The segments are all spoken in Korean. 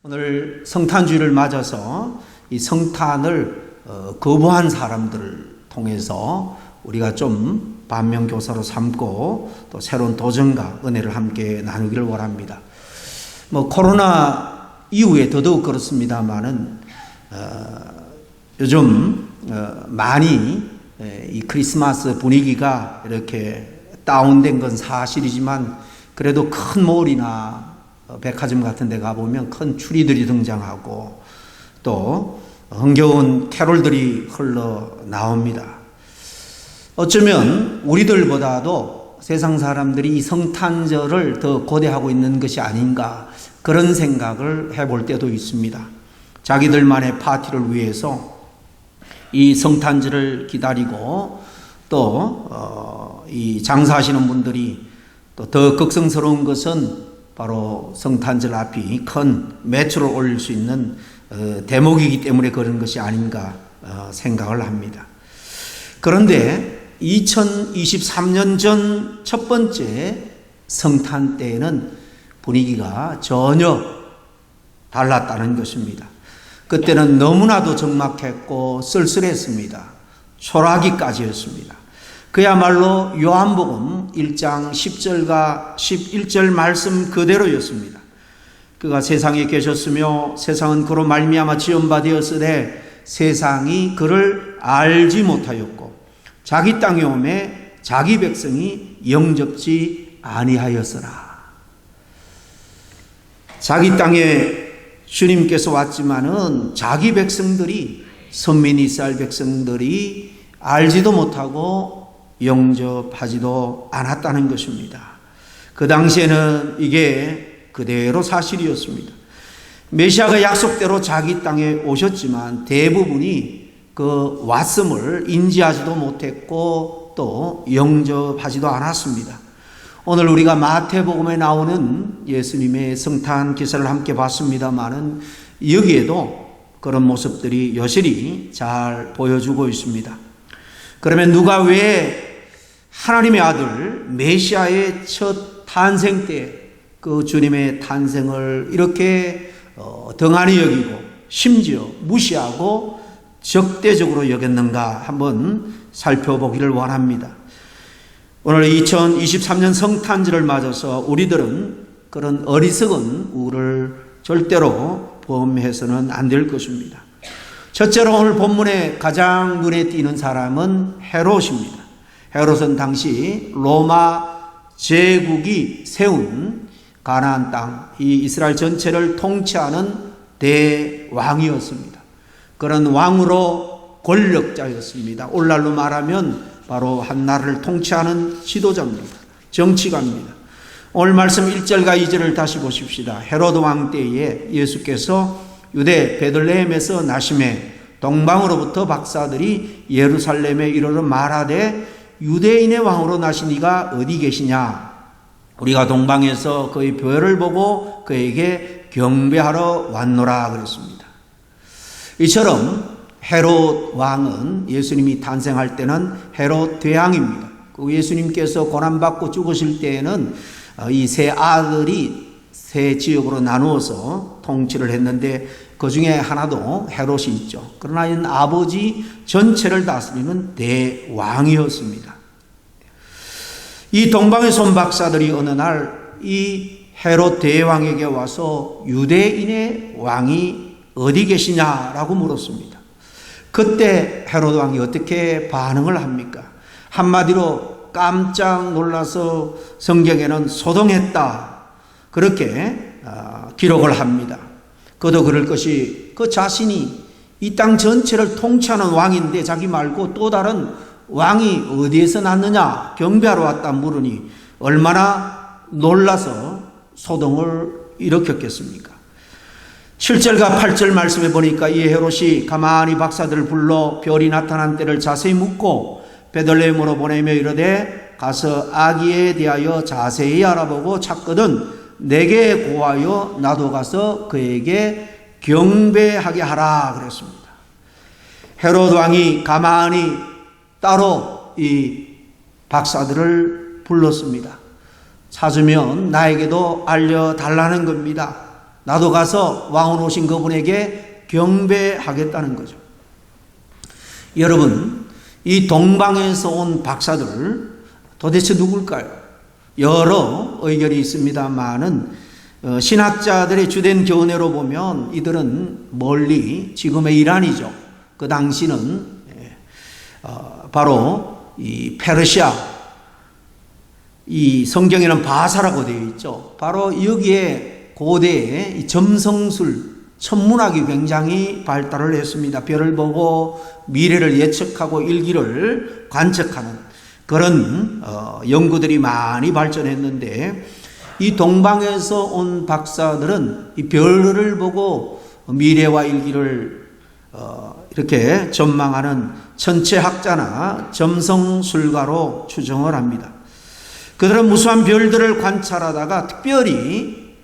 오늘 성탄주의를 맞아서 이 성탄을 거부한 사람들을 통해서 우리가 좀 반면교사로 삼고 또 새로운 도전과 은혜를 함께 나누기를 원합니다. 코로나 이후에 더더욱 그렇습니다만은 요즘 많이 이 크리스마스 분위기가 이렇게 다운된 건 사실이지만 그래도 큰 몰이나 백화점 같은 데 가보면 큰 추리들이 등장하고 또 흥겨운 캐롤들이 흘러나옵니다. 어쩌면 우리들보다도 세상 사람들이 이 성탄절을 더 고대하고 있는 것이 아닌가 그런 생각을 해볼 때도 있습니다. 자기들만의 파티를 위해서 이 성탄절을 기다리고 또 이 장사하시는 분들이 또 더 극성스러운 것은 바로 성탄절 앞이 큰 매출을 올릴 수 있는 대목이기 때문에 그런 것이 아닌가 생각을 합니다. 그런데 2023년 전 첫 번째 성탄 때에는 분위기가 전혀 달랐다는 것입니다. 그때는 너무나도 적막했고 쓸쓸했습니다. 초라하기까지였습니다. 그야말로 요한복음 1장 10절과 11절 말씀 그대로였습니다. 그가 세상에 계셨으며 세상은 그로 말미암아 지은 바 되었으되 세상이 그를 알지 못하였고 자기 땅에 오매 자기 백성이 영접지 아니하였으나. 자기 땅에 주님께서 왔지만은 자기 백성들이 선민 이스라엘 백성들이 알지도 못하고 영접하지도 않았다는 것입니다. 그 당시에는 이게 그대로 사실이었습니다. 메시아가 약속대로 자기 땅에 오셨지만 대부분이 그 왔음을 인지하지도 못했고 또 영접하지도 않았습니다. 오늘 우리가 마태복음에 나오는 예수님의 성탄 기사를 함께 봤습니다마는 여기에도 그런 모습들이 여실히 잘 보여주고 있습니다. 그러면 누가 왜 하나님의 아들 메시아의 첫 탄생 때 그 주님의 탄생을 이렇게 등한히 여기고 심지어 무시하고 적대적으로 여겼는가 한번 살펴보기를 원합니다. 오늘 2023년 성탄절을 맞아서 우리들은 그런 어리석은 우를 절대로 범해서는 안 될 것입니다. 첫째로 오늘 본문에 가장 눈에 띄는 사람은 헤롯입니다. 헤롯은 당시 로마 제국이 세운 가나안 땅, 이 이스라엘 전체를 통치하는 대왕이었습니다. 그런 왕으로 권력자였습니다. 오늘날로 말하면 바로 한 나라를 통치하는 지도자입니다. 정치가입니다. 오늘 말씀 1절과 2절을 다시 보십시다. 헤롯 왕 때에 예수께서 유대 베들레헴에서 나심에 동방으로부터 박사들이 예루살렘에 이르러 말하되 유대인의 왕으로 나신 이가 어디 계시냐? 우리가 동방에서 그의 별을 보고 그에게 경배하러 왔노라 그랬습니다. 이처럼 헤롯 왕은 예수님이 탄생할 때는 헤롯 대왕입니다. 그 예수님께서 고난받고 죽으실 때에는 이 세 아들이 세 지역으로 나누어서 통치를 했는데 그 중에 하나도 헤롯이 있죠. 그러나 이는 아버지 전체를 다스리는 대왕이었습니다. 이 동방의 손박사들이 어느 날 이 헤롯 대왕에게 와서 유대인의 왕이 어디 계시냐라고 물었습니다. 그때 헤롯 왕이 어떻게 반응을 합니까? 한마디로 깜짝 놀라서 성경에는 소동했다. 그렇게 기록을 합니다. 그도 그럴 것이 그 자신이 이 땅 전체를 통치하는 왕인데 자기 말고 또 다른 왕이 어디에서 났느냐 경배하러 왔다 물으니 얼마나 놀라서 소동을 일으켰겠습니까? 7절과 8절 말씀에 보니까 이 헤롯이 가만히 박사들을 불러 별이 나타난 때를 자세히 묻고 베들레헴으로 보내며 이르되 가서 아기에 대하여 자세히 알아보고 찾거든 내게 고하여 나도 가서 그에게 경배하게 하라 그랬습니다. 헤롯 왕이 가만히 따로 이 박사들을 불렀습니다. 찾으면 나에게도 알려달라는 겁니다. 나도 가서 왕으로 오신 그분에게 경배하겠다는 거죠. 여러분, 이 동방에서 온 박사들 도대체 누굴까요? 여러 의견이 있습니다만은 신학자들의 주된 견해로 보면 이들은 멀리 지금의 이란이죠. 그 당시는 바로 이 페르시아, 이 성경에는 바사라고 되어 있죠. 바로 여기에 고대의 점성술, 천문학이 굉장히 발달을 했습니다. 별을 보고 미래를 예측하고 일기를 관측하는 그런 연구들이 많이 발전했는데, 이 동방에서 온 박사들은 이 별을 보고 미래와 일기를 이렇게 전망하는 천체학자나 점성술가로 추정을 합니다. 그들은 무수한 별들을 관찰하다가 특별히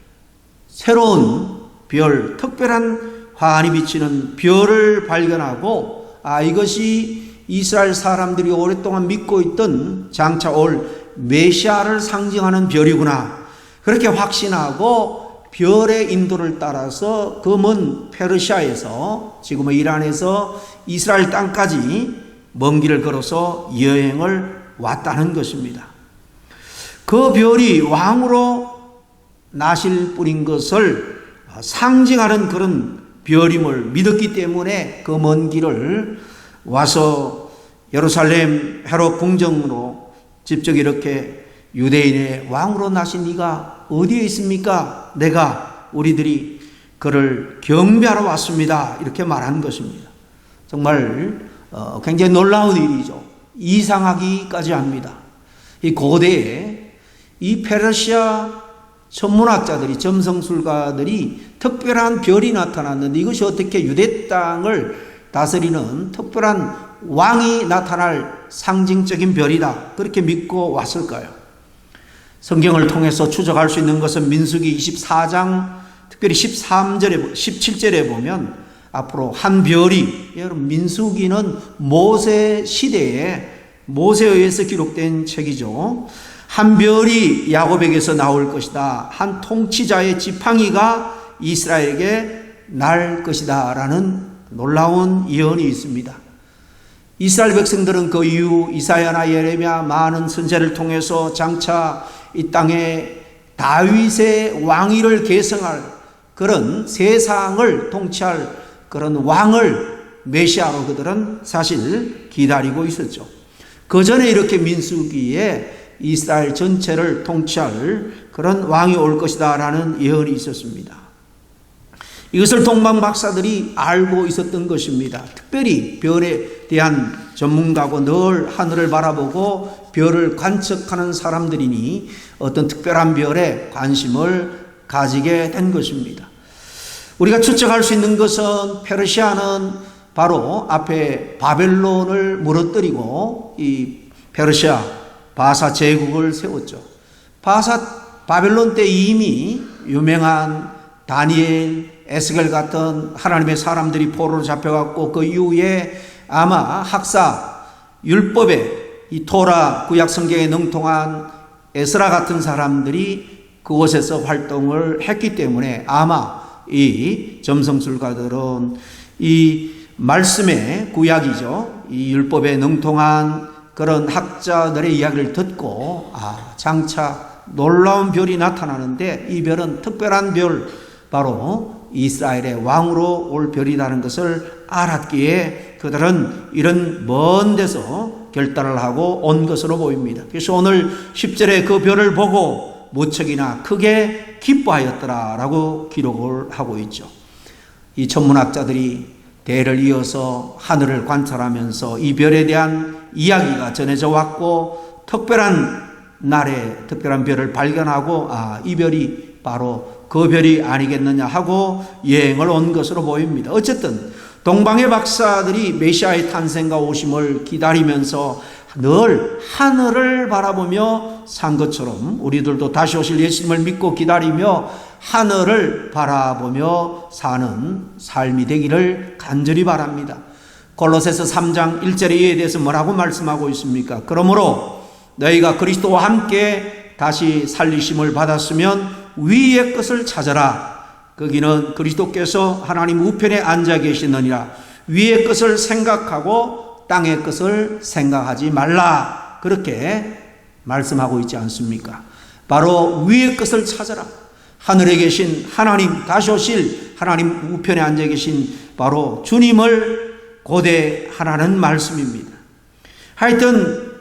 새로운 별, 특별한 환히 비치는 별을 발견하고, 이것이 이스라엘 사람들이 오랫동안 믿고 있던 장차 올 메시아를 상징하는 별이구나, 그렇게 확신하고 별의 인도를 따라서 그 먼 페르시아에서, 지금의 이란에서 이스라엘 땅까지 먼 길을 걸어서 여행을 왔다는 것입니다. 그 별이 왕으로 나실 분인 것을 상징하는 그런 별임을 믿었기 때문에 그 먼 길을 와서 예루살렘 헤롯 궁정으로 직접 이렇게 유대인의 왕으로 나신 네가 어디에 있습니까? 우리들이 그를 경배하러 왔습니다, 이렇게 말한 것입니다. 정말 굉장히 놀라운 일이죠. 이상하기까지 합니다. 이 고대에 이 페르시아 천문학자들이, 점성술가들이 특별한 별이 나타났는데, 이것이 어떻게 유대 땅을 다스리는 특별한 왕이 나타날 상징적인 별이다, 그렇게 믿고 왔을까요? 성경을 통해서 추적할 수 있는 것은 민수기 24장 특별히 13절에 17절에 보면 앞으로 한 별이, 여러분 민수기는 모세 시대에 모세에 의해서 기록된 책이죠. 한 별이 야곱에게서 나올 것이다, 한 통치자의 지팡이가 이스라엘에게 날 것이다 라는 놀라운 예언이 있습니다. 이스라엘 백성들은 그 이후 이사야나 예레미야 많은 선지자를 통해서 장차 이 땅에 다윗의 왕위를 계승할 그런 세상을 통치할 그런 왕을 메시아로 그들은 사실 기다리고 있었죠. 그 전에 이렇게 민수기에 이스라엘 전체를 통치할 그런 왕이 올 것이다 라는 예언이 있었습니다. 이것을 동방 박사들이 알고 있었던 것입니다. 특별히 별에 대한 전문가고 늘 하늘을 바라보고 별을 관측하는 사람들이니 어떤 특별한 별에 관심을 가지게 된 것입니다. 우리가 추측할 수 있는 것은 페르시아는 바로 앞에 바벨론을 무너뜨리고 이 페르시아 바사 제국을 세웠죠. 바벨론 때 이미 유명한 다니엘, 에스겔 같은 하나님의 사람들이 포로로 잡혀갔고, 그 이후에 아마 학사, 율법에 이 토라 구약 성경에 능통한 에스라 같은 사람들이 그곳에서 활동을 했기 때문에 아마 이 점성술가들은 이 말씀의 구약이죠, 이 율법에 능통한 그런 학자들의 이야기를 듣고 장차 놀라운 별이 나타나는데 이 별은 특별한 별, 바로 이스라엘의 왕으로 올 별이라는 것을 알았기에 그들은 이런 먼 데서 결단을 하고 온 것으로 보입니다. 그래서 오늘 10절에 그 별을 보고 무척이나 크게 기뻐하였더라라고 기록을 하고 있죠. 이 천문학자들이 대를 이어서 하늘을 관찰하면서 이 별에 대한 이야기가 전해져 왔고, 특별한 날에 특별한 별을 발견하고 이 별이 바로 그 별이 아니겠느냐 하고 여행을 온 것으로 보입니다. 어쨌든 동방의 박사들이 메시아의 탄생과 오심을 기다리면서 늘 하늘을 바라보며 산 것처럼 우리들도 다시 오실 예수님을 믿고 기다리며 하늘을 바라보며 사는 삶이 되기를 간절히 바랍니다. 골로새서 3장 1절에 이에 대해서 뭐라고 말씀하고 있습니까? 그러므로 너희가 그리스도와 함께 다시 살리심을 받았으면 위의 것을 찾아라. 거기는 그리스도께서 하나님 우편에 앉아 계시느니라. 위의 것을 생각하고 땅의 것을 생각하지 말라. 그렇게 말씀하고 있지 않습니까? 바로 위의 것을 찾아라. 하늘에 계신 하나님, 다시 오실 하나님 우편에 앉아 계신 바로 주님을 고대하라는 말씀입니다. 하여튼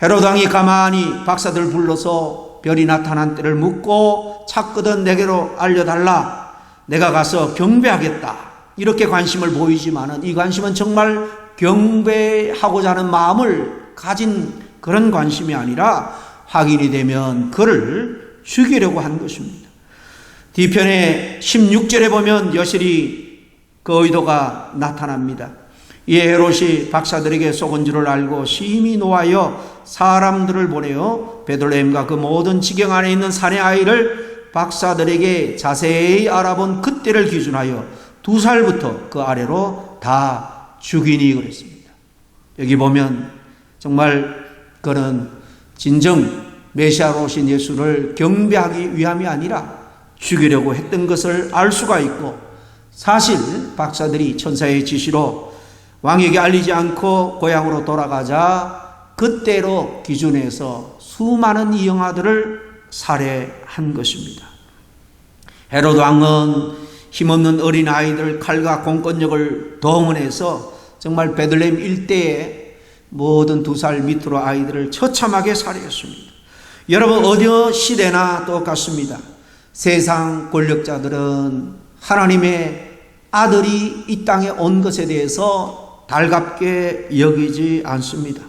헤롯 왕이 가만히 박사들 불러서 별이 나타난 때를 묻고 찾거든 내게로 알려달라. 내가 가서 경배하겠다. 이렇게 관심을 보이지만은 이 관심은 정말 경배하고자 하는 마음을 가진 그런 관심이 아니라 확인이 되면 그를 죽이려고 한 것입니다. 뒤편에 16절에 보면 여실히 그 의도가 나타납니다. 이에 헤롯이 박사들에게 속은 줄을 알고 심히 노하여 사람들을 보내어 베들레헴과 그 모든 지경 안에 있는 산의 아이를 박사들에게 자세히 알아본 그때를 기준하여 2살부터 그 아래로 다 죽이니 그랬습니다. 여기 보면 정말 그는 진정 메시아로 오신 예수를 경배하기 위함이 아니라 죽이려고 했던 것을 알 수가 있고, 사실 박사들이 천사의 지시로 왕에게 알리지 않고 고향으로 돌아가자 그때로 기준해서 수많은 이 영아들을 살해한 것입니다. 헤롯 왕은 힘없는 어린 아이들 칼과 공권력을 동원해서 정말 베들레헴 일대에 모든 2살 밑으로 아이들을 처참하게 살해했습니다. 여러분, 어느 시대나 똑같습니다. 세상 권력자들은 하나님의 아들이 이 땅에 온 것에 대해서 달갑게 여기지 않습니다.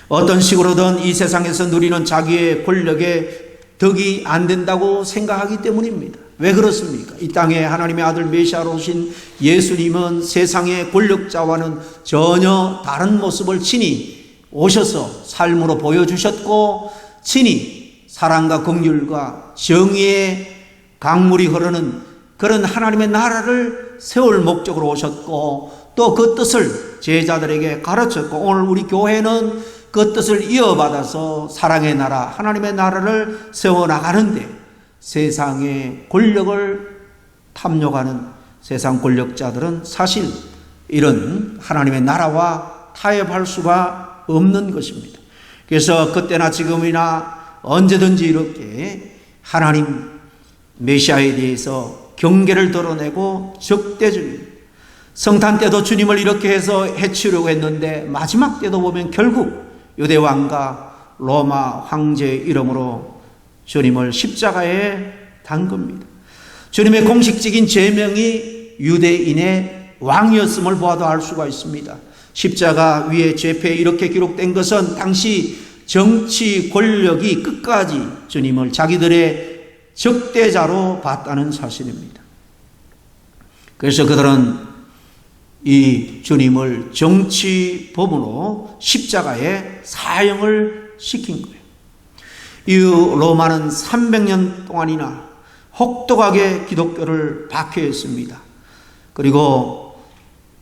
어떤 식으로든 이 세상에서 누리는 자기의 권력에 덕이 안 된다고 생각하기 때문입니다. 왜 그렇습니까? 이 땅에 하나님의 아들 메시아로 오신 예수님은 세상의 권력자와는 전혀 다른 모습을 친히 오셔서 삶으로 보여주셨고, 친히 사랑과 긍휼과 정의의 강물이 흐르는 그런 하나님의 나라를 세울 목적으로 오셨고, 또 그 뜻을 제자들에게 가르쳤고, 오늘 우리 교회는 그 뜻을 이어받아서 사랑의 나라, 하나님의 나라를 세워나가는데 세상의 권력을 탐욕하는 세상 권력자들은 사실 이런 하나님의 나라와 타협할 수가 없는 것입니다. 그래서 그때나 지금이나 언제든지 이렇게 하나님 메시아에 대해서 경계를 드러내고 적대적인, 성탄 때도 주님을 이렇게 해서 해치려고 했는데 마지막 때도 보면 결국 유대왕과 로마 황제 이름으로 주님을 십자가에 단 겁니다. 주님의 공식적인 제명이 유대인의 왕이었음을 보아도 알 수가 있습니다. 십자가 위에 죄패에 이렇게 기록된 것은 당시 정치 권력이 끝까지 주님을 자기들의 적대자로 봤다는 사실입니다. 그래서 그들은 이 주님을 정치 법으로 십자가에 사형을 시킨 거예요. 이후 로마는 300년 동안이나 혹독하게 기독교를 박해했습니다. 그리고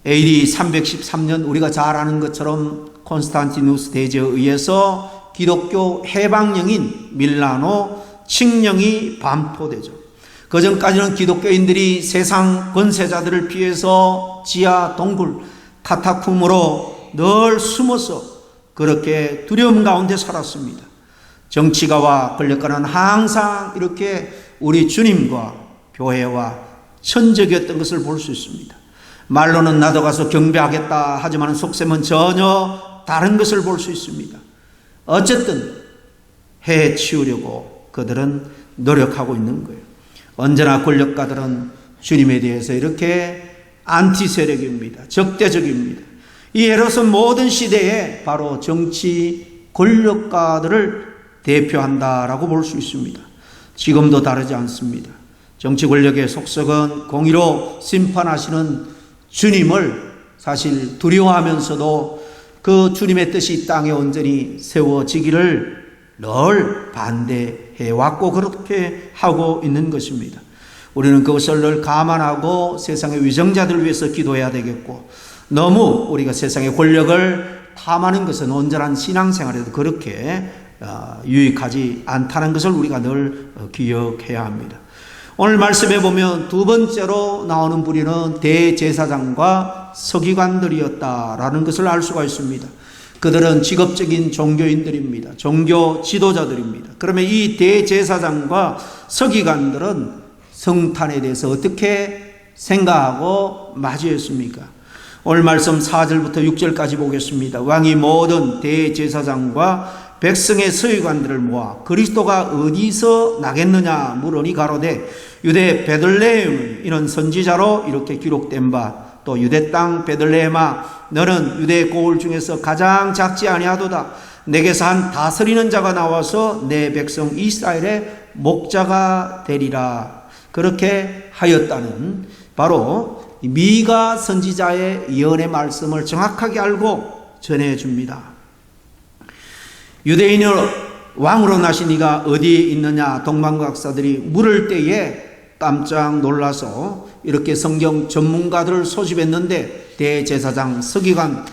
AD 313년 우리가 잘 아는 것처럼 콘스탄티누스 대제에 의해서 기독교 해방령인 밀라노 칙령이 반포되죠. 그 전까지는 기독교인들이 세상 권세자들을 피해서 지하 동굴 카타콤으로 늘 숨어서 그렇게 두려움 가운데 살았습니다. 정치가와 권력가는 항상 이렇게 우리 주님과 교회와 천적이었던 것을 볼 수 있습니다. 말로는 나도 가서 경배하겠다 하지만 속셈은 전혀 다른 것을 볼 수 있습니다. 어쨌든 해치우려고 그들은 노력하고 있는 거예요. 언제나 권력가들은 주님에 대해서 이렇게 안티 세력입니다. 적대적입니다. 이 헤롯은 모든 시대에 바로 정치 권력가들을 대표한다라고 볼 수 있습니다. 지금도 다르지 않습니다. 정치 권력의 속성은 공의로 심판하시는 주님을 사실 두려워하면서도 그 주님의 뜻이 이 땅에 온전히 세워지기를 늘 반대해왔고 그렇게 하고 있는 것입니다. 우리는 그것을 늘 감안하고 세상의 위정자들을 위해서 기도해야 되겠고, 너무 우리가 세상의 권력을 탐하는 것은 온전한 신앙생활에도 그렇게 유익하지 않다는 것을 우리가 늘 기억해야 합니다. 오늘 말씀해 보면 두 번째로 나오는 부류는 대제사장과 서기관들이었다라는 것을 알 수가 있습니다. 그들은 직업적인 종교인들입니다. 종교 지도자들입니다. 그러면 이 대제사장과 서기관들은 성탄에 대해서 어떻게 생각하고 맞이했습니까? 오늘 말씀 4절부터 6절까지 보겠습니다. 왕이 모든 대제사장과 백성의 서기관들을 모아 그리스도가 어디서 나겠느냐 물으니 가로되 유대 베들레헴 이는 선지자로 이렇게 기록된 바 또 유대 땅 베들레헴아 너는 유대 고을 중에서 가장 작지 아니하도다. 내게서 한 다스리는 자가 나와서 내 백성 이스라엘의 목자가 되리라. 그렇게 하였다는 바로 미가 선지자의 예언의 말씀을 정확하게 알고 전해줍니다. 유대인을 왕으로 나신 이가 어디 있느냐 동방박사들이 물을 때에 깜짝 놀라서 이렇게 성경 전문가들을 소집했는데 대제사장, 서기관,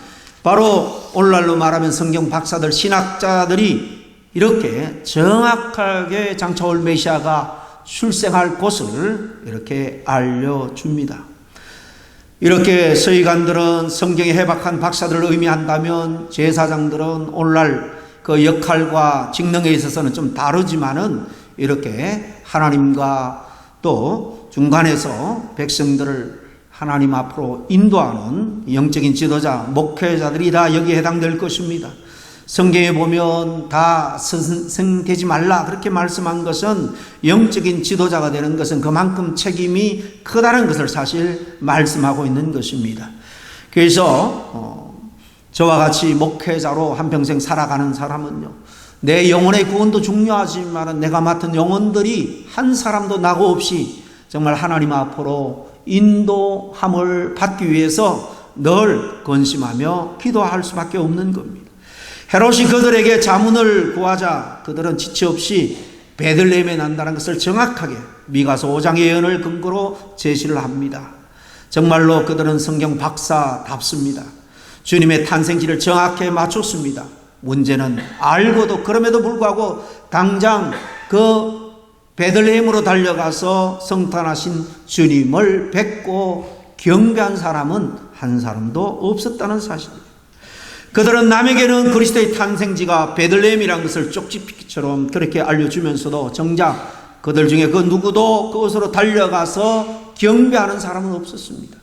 바로 오늘날로 말하면 성경 박사들, 신학자들이 이렇게 정확하게 장차올 메시아가 출생할 곳을 이렇게 알려줍니다. 이렇게 서기관들은 성경에 해박한 박사들을 의미한다면 제사장들은 오늘날 그 역할과 직능에 있어서는 좀 다르지만은 이렇게 하나님과 또 중간에서 백성들을 하나님 앞으로 인도하는 영적인 지도자, 목회자들이 다 여기에 해당될 것입니다. 성경에 보면 다 선생되지 말라 그렇게 말씀한 것은 영적인 지도자가 되는 것은 그만큼 책임이 크다는 것을 사실 말씀하고 있는 것입니다. 그래서 저와 같이 목회자로 한평생 살아가는 사람은요, 내 영혼의 구원도 중요하지만 내가 맡은 영혼들이 한 사람도 낙오 없이 정말 하나님 앞으로 인도함을 받기 위해서 늘 건심하며 기도할 수밖에 없는 겁니다. 헤롯이 그들에게 자문을 구하자 그들은 지체 없이 베들레헴에 난다는 것을 정확하게 미가서 5장의 예언을 근거로 제시를 합니다. 정말로 그들은 성경 박사답습니다. 주님의 탄생지를 정확히 맞췄습니다. 문제는 알고도 그럼에도 불구하고 당장 그 베들레헴으로 달려가서 성탄하신 주님을 뵙고 경배한 사람은 한 사람도 없었다는 사실입니다. 그들은 남에게는 그리스도의 탄생지가 베들레헴이라는 것을 쪽지피처럼 그렇게 알려주면서도 정작 그들 중에 그 누구도 그곳으로 달려가서 경배하는 사람은 없었습니다.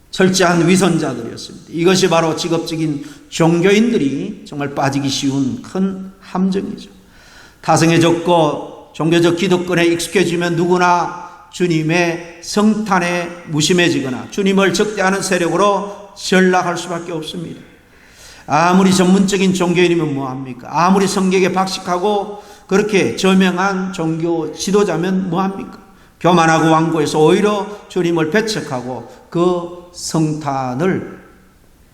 철저한 위선자들이었습니다. 이것이 바로 직업적인 종교인들이 정말 빠지기 쉬운 큰 함정이죠. 타성해졌고 종교적 기득권에 익숙해지면 누구나 주님의 성탄에 무심해지거나 주님을 적대하는 세력으로 전락할 수밖에 없습니다. 아무리 전문적인 종교인이면 뭐합니까? 아무리 성경에 박식하고 그렇게 저명한 종교 지도자면 뭐합니까? 교만하고 완고해서 오히려 주님을 배척하고 그 성탄을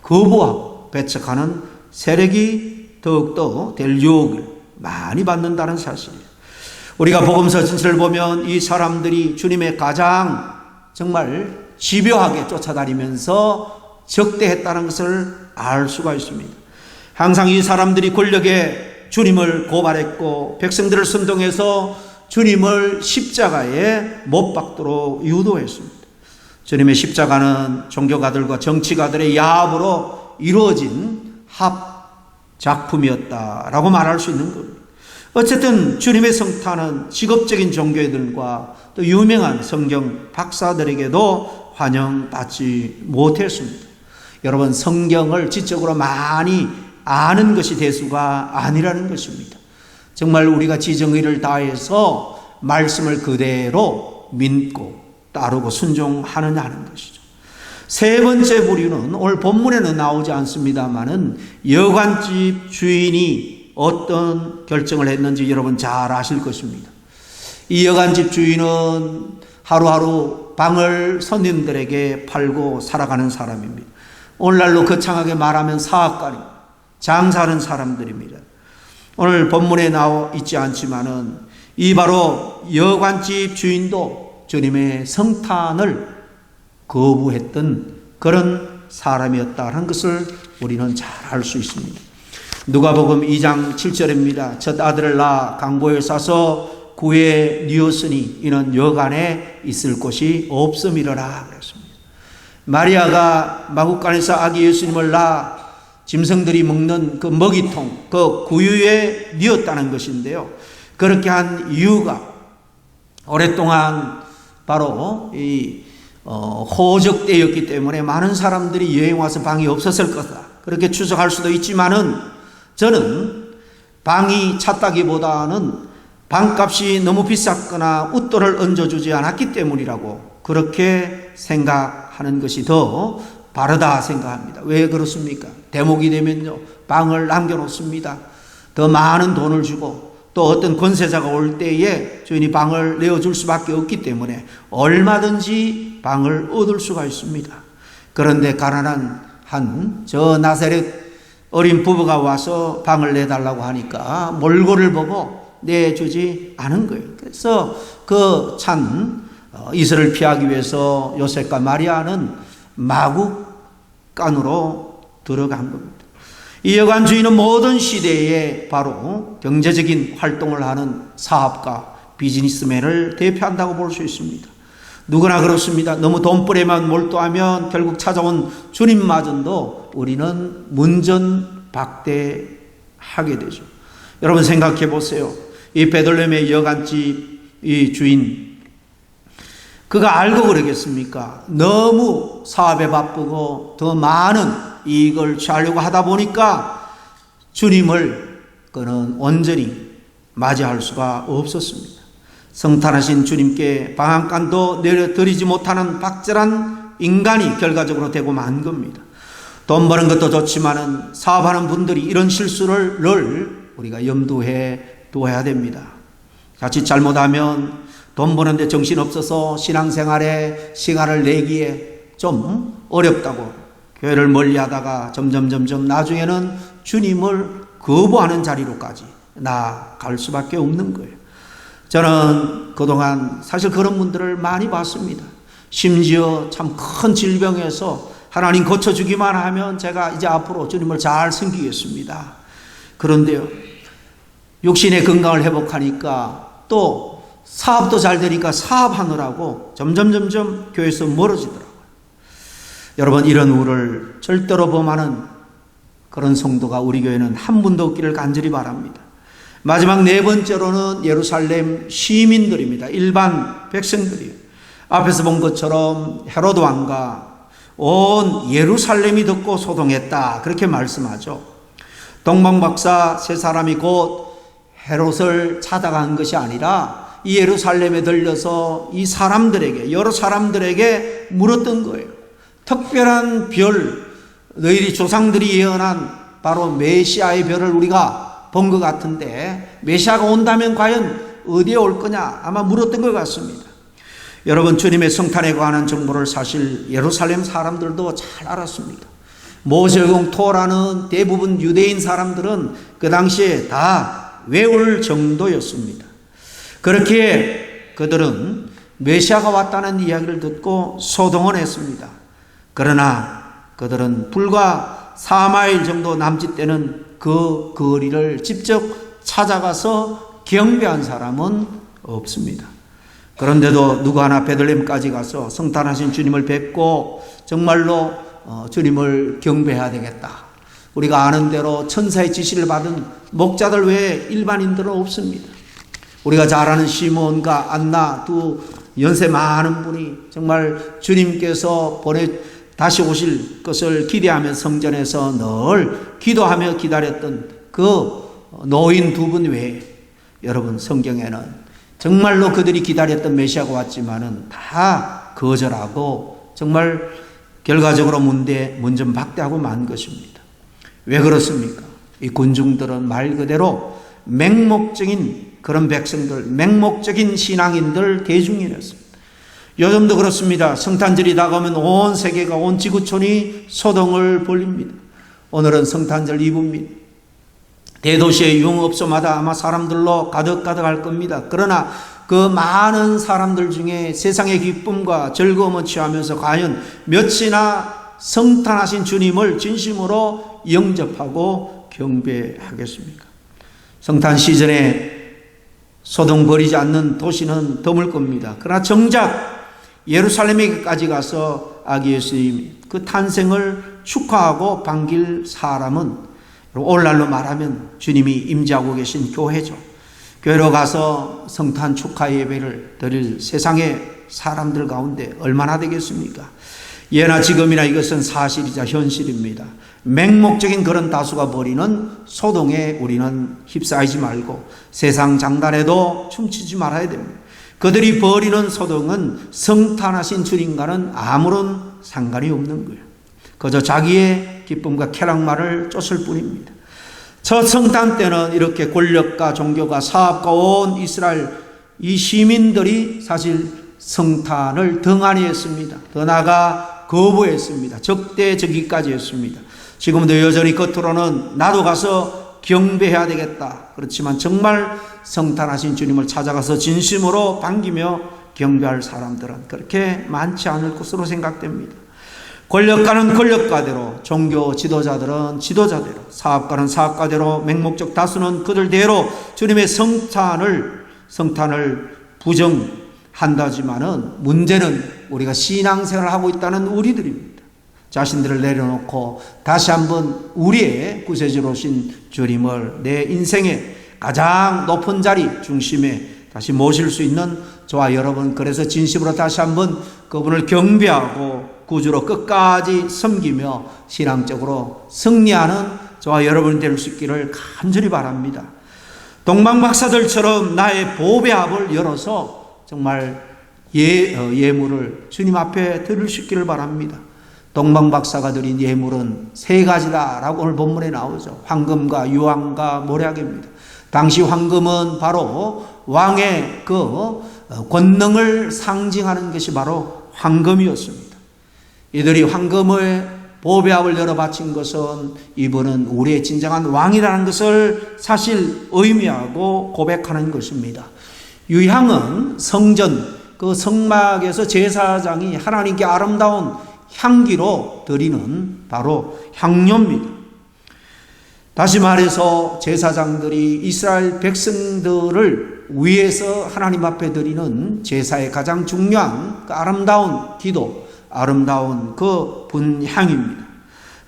거부하고 배척하는 세력이 더욱더 될 유혹을 많이 받는다는 사실이에요. 우리가 복음서 전체를 보면 이 사람들이 주님의 가장 정말 집요하게 쫓아다니면서 적대했다는 것을 알 수가 있습니다. 항상 이 사람들이 권력에 주님을 고발했고 백성들을 선동해서 주님을 십자가에 못 박도록 유도했습니다. 주님의 십자가는 종교가들과 정치가들의 야합으로 이루어진 합작품이었다라고 말할 수 있는 겁니다. 어쨌든 주님의 성탄은 직업적인 종교인들과 또 유명한 성경 박사들에게도 환영받지 못했습니다. 여러분, 성경을 지적으로 많이 아는 것이 대수가 아니라는 것입니다. 정말 우리가 지정의를 다해서 말씀을 그대로 믿고 따르고 순종하느냐 하는 것이죠. 세 번째 부류는 오늘 본문에는 나오지 않습니다만은 여관집 주인이 어떤 결정을 했는지 여러분 잘 아실 것입니다. 이 여관집 주인은 하루하루 방을 손님들에게 팔고 살아가는 사람입니다. 오늘날로 거창하게 말하면 사업가리, 장사하는 사람들입니다. 오늘 본문에 나와 있지 않지만은 이 바로 여관집 주인도 주님의 성탄을 거부했던 그런 사람이었다는 것을 우리는 잘 알 수 있습니다. 누가복음 2장 7절입니다. 첫 아들을 낳아 강보에 싸서 구에 뉘었으니 이는 여간에 있을 곳이 없음이러라 그랬습니다. 마리아가 마구간에서 아기 예수님을 낳아 짐승들이 먹는 그 먹이통, 그 구유에 뉘었다는 것인데요. 그렇게 한 이유가 오랫동안 바로 이 호적 때였기 때문에 많은 사람들이 여행 와서 방이 없었을 거다, 그렇게 추정할 수도 있지만은 저는 방이 찼다기보다는 방값이 너무 비쌌거나 웃돈을 얹어주지 않았기 때문이라고 그렇게 생각하는 것이 더 바르다 생각합니다. 왜 그렇습니까? 대목이 되면요, 방을 남겨놓습니다. 더 많은 돈을 주고 또 어떤 권세자가 올 때에 주인이 방을 내어줄 수밖에 없기 때문에 얼마든지 방을 얻을 수가 있습니다. 그런데 가난한 저 나사렛 어린 부부가 와서 방을 내달라고 하니까 몰골을 보고 내주지 않은 거예요. 그래서 그 이슬을 피하기 위해서 요셉과 마리아는 마구간으로 들어간 겁니다. 이 여관 주인은 모든 시대에 바로 경제적인 활동을 하는 사업가, 비즈니스맨을 대표한다고 볼 수 있습니다. 누구나 그렇습니다. 너무 돈벌이만 몰두하면 결국 찾아온 주님마저도 우리는 문전박대하게 되죠. 여러분 생각해 보세요. 이 베들레헴의 여관집 이 주인, 그가 알고 그러겠습니까? 너무 사업에 바쁘고 더 많은 이익을 취하려고 하다 보니까 주님을 그는 온전히 맞이할 수가 없었습니다. 성탄하신 주님께 방한간도 내려드리지 못하는 박절한 인간이 결과적으로 되고 만 겁니다. 돈 버는 것도 좋지만은 사업하는 분들이 이런 실수를 늘 우리가 염두해 두어야 됩니다. 자칫 잘못하면 돈 버는데 정신없어서 신앙생활에 시간을 내기에 좀 어렵다고 교회를 멀리하다가 점점 나중에는 주님을 거부하는 자리로까지 나아갈 수밖에 없는 거예요. 저는 그동안 사실 그런 분들을 많이 봤습니다. 심지어 참 큰 질병에서 하나님 고쳐주기만 하면 제가 이제 앞으로 주님을 잘 섬기겠습니다. 그런데요, 육신의 건강을 회복하니까 또 사업도 잘 되니까 사업하느라고 점점 교회에서 멀어지더라고요. 여러분, 이런 우를 절대로 범하는 그런 성도가 우리 교회는 한 분도 없기를 간절히 바랍니다. 마지막 네 번째로는 예루살렘 시민들입니다. 일반 백성들이에요. 앞에서 본 것처럼 헤로드 왕과 온 예루살렘이 듣고 소동했다, 그렇게 말씀하죠. 동방박사 세 사람이 곧 헤롯을 찾아간 것이 아니라 이 예루살렘에 들려서 이 사람들에게, 여러 사람들에게 물었던 거예요. 특별한 별, 너희들이 조상들이 예언한 바로 메시아의 별을 우리가 본 것 같은데 메시아가 온다면 과연 어디에 올 거냐, 아마 물었던 것 같습니다. 여러분, 주님의 성탄에 관한 정보를 사실 예루살렘 사람들도 잘 알았습니다. 모세오경 토라는 대부분 유대인 사람들은 그 당시에 다 외울 정도였습니다. 그렇게 그들은 메시아가 왔다는 이야기를 듣고 소동을 했습니다. 그러나 그들은 불과 4마일 정도 남짓되는 그 거리를 직접 찾아가서 경배한 사람은 없습니다. 그런데도 누구 하나 베들레헴까지 가서 성탄하신 주님을 뵙고 정말로 주님을 경배해야 되겠다, 우리가 아는 대로 천사의 지시를 받은 목자들 외에 일반인들은 없습니다. 우리가 잘 아는 시몬과 안나 두 연세 많은 분이 정말 주님께서 다시 오실 것을 기대하며 성전에서 늘 기도하며 기다렸던 그 노인 두 분 외에, 여러분, 성경에는 정말로 그들이 기다렸던 메시아가 왔지만은 다 거절하고 정말 결과적으로 문전박대하고 만 것입니다. 왜 그렇습니까? 이 군중들은 말 그대로 맹목적인 그런 백성들, 맹목적인 신앙인들, 대중이었습니다. 요즘도 그렇습니다. 성탄절이 다가오면 온 세계가, 온 지구촌이 소동을 벌립니다. 오늘은 성탄절 이브입니다. 대도시의 유흥업소마다 아마 사람들로 가득할 겁니다. 그러나 그 많은 사람들 중에 세상의 기쁨과 즐거움을 취하면서 과연 몇이나 성탄하신 주님을 진심으로 영접하고 경배하겠습니까? 성탄 시즌에 소동 버리지 않는 도시는 드물 겁니다. 그러나 정작 예루살렘에까지 가서 아기 예수님 그 탄생을 축하하고 반길 사람은 오늘날로 말하면 주님이 임재하고 계신 교회죠. 교회로 가서 성탄 축하 예배를 드릴 세상의 사람들 가운데 얼마나 되겠습니까? 예나 지금이나 이것은 사실이자 현실입니다. 맹목적인 그런 다수가 벌이는 소동에 우리는 휩싸이지 말고 세상 장단에도 춤추지 말아야 됩니다. 그들이 벌이는 소동은 성탄하신 주님과는 아무런 상관이 없는 거예요. 그저 자기의 기쁨과 쾌락만을 쫓을 뿐입니다. 첫 성탄 때는 이렇게 권력과 종교가 사업과 온 이스라엘 이 시민들이 사실 성탄을 등한히 했습니다. 더 나아가 거부했습니다. 적대적이까지 했습니다. 지금도 여전히 겉으로는 나도 가서 경배해야 되겠다. 그렇지만 정말 성탄하신 주님을 찾아가서 진심으로 반기며 경배할 사람들은 그렇게 많지 않을 것으로 생각됩니다. 권력가는 권력가대로, 종교 지도자들은 지도자대로, 사업가는 사업가대로, 맹목적 다수는 그들대로 주님의 성탄을 부정한다지만은 문제는 우리가 신앙생활을 하고 있다는 우리들입니다. 자신들을 내려놓고 다시 한번 우리의 구세주로 오신 주님을 내 인생의 가장 높은 자리 중심에 다시 모실 수 있는 저와 여러분, 그래서 진심으로 다시 한번 그분을 경배하고 구주로 끝까지 섬기며 신앙적으로 승리하는 저와 여러분이 될 수 있기를 간절히 바랍니다. 동방박사들처럼 나의 보배압을 열어서 정말 예물을 주님 앞에 드릴 수 있기를 바랍니다. 동방박사가 드린 예물은 세 가지다라고 오늘 본문에 나오죠. 황금과 유황과 모략입니다. 당시 황금은 바로 왕의 그 권능을 상징하는 것이 바로 황금이었습니다. 이들이 황금의 보배압을 열어 바친 것은 이분은 우리의 진정한 왕이라는 것을 사실 의미하고 고백하는 것입니다. 유향은 성전 그 성막에서 제사장이 하나님께 아름다운 향기로 드리는 바로 향료입니다. 다시 말해서 제사장들이 이스라엘 백성들을 위해서 하나님 앞에 드리는 제사의 가장 중요한 그 아름다운 기도, 아름다운 그 분향입니다.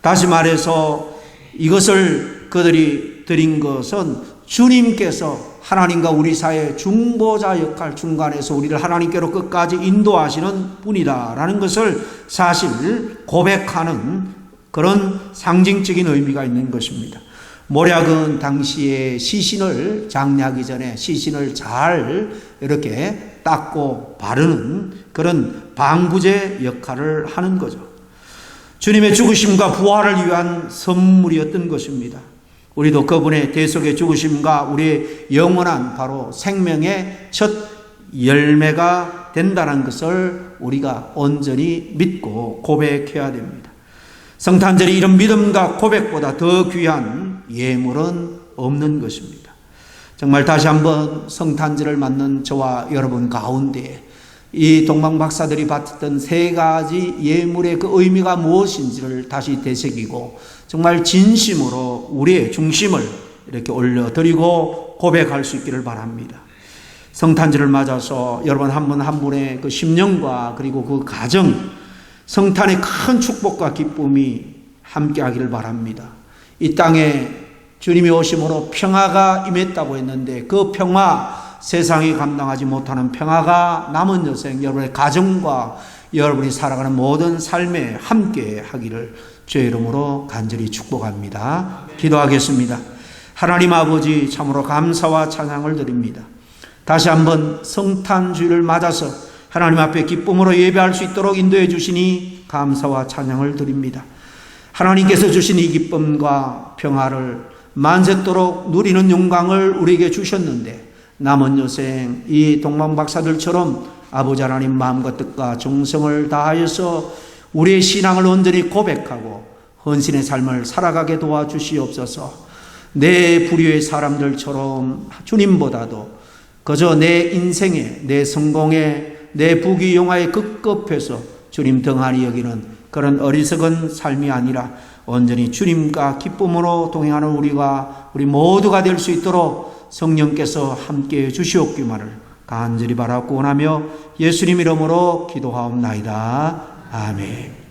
다시 말해서 이것을 그들이 드린 것은 주님께서 하나님과 우리 사이의 중보자 역할, 중간에서 우리를 하나님께로 끝까지 인도하시는 분이다라는 것을 사실 고백하는 그런 상징적인 의미가 있는 것입니다. 모략은 당시에 시신을 장례하기 전에 시신을 잘 이렇게 닦고 바르는 그런 방부제 역할을 하는 거죠. 주님의 죽으심과 부활을 위한 선물이었던 것입니다. 우리도 그분의 대속의 죽으심과 우리의 영원한 바로 생명의 첫 열매가 된다는 것을 우리가 온전히 믿고 고백해야 됩니다. 성탄절이 이런 믿음과 고백보다 더 귀한 예물은 없는 것입니다. 정말 다시 한번 성탄절을 맞는 저와 여러분 가운데 이 동방박사들이 바쳤던 세 가지 예물의 그 의미가 무엇인지를 다시 되새기고 정말 진심으로 우리의 중심을 이렇게 올려드리고 고백할 수 있기를 바랍니다. 성탄절을 맞아서 여러분 한 분 한 분의 그 심령과 그리고 그 가정, 성탄의 큰 축복과 기쁨이 함께하기를 바랍니다. 이 땅에 주님이 오심으로 평화가 임했다고 했는데 그 평화, 세상이 감당하지 못하는 평화가 남은 여생 여러분의 가정과 여러분이 살아가는 모든 삶에 함께 하기를 주의 이름으로 간절히 축복합니다. 기도하겠습니다. 하나님 아버지, 참으로 감사와 찬양을 드립니다. 다시 한번 성탄주일을 맞아서 하나님 앞에 기쁨으로 예배할 수 있도록 인도해 주시니 감사와 찬양을 드립니다. 하나님께서 주신 이 기쁨과 평화를 만세토록 누리는 영광을 우리에게 주셨는데 남은 여생 이 동방박사들처럼 아버지 하나님 마음과 뜻과 정성을 다하여서 우리의 신앙을 온전히 고백하고 헌신의 삶을 살아가게 도와주시옵소서. 내 부류의 사람들처럼 주님보다도 그저 내 인생에, 내 성공에, 내 부귀영화에 급급해서 주님 등한히 여기는 그런 어리석은 삶이 아니라 온전히 주님과 기쁨으로 동행하는 우리 모두가 될 수 있도록 성령께서 함께해 주시옵기만을 간절히 바라고 원하며 예수님 이름으로 기도하옵나이다. 아멘.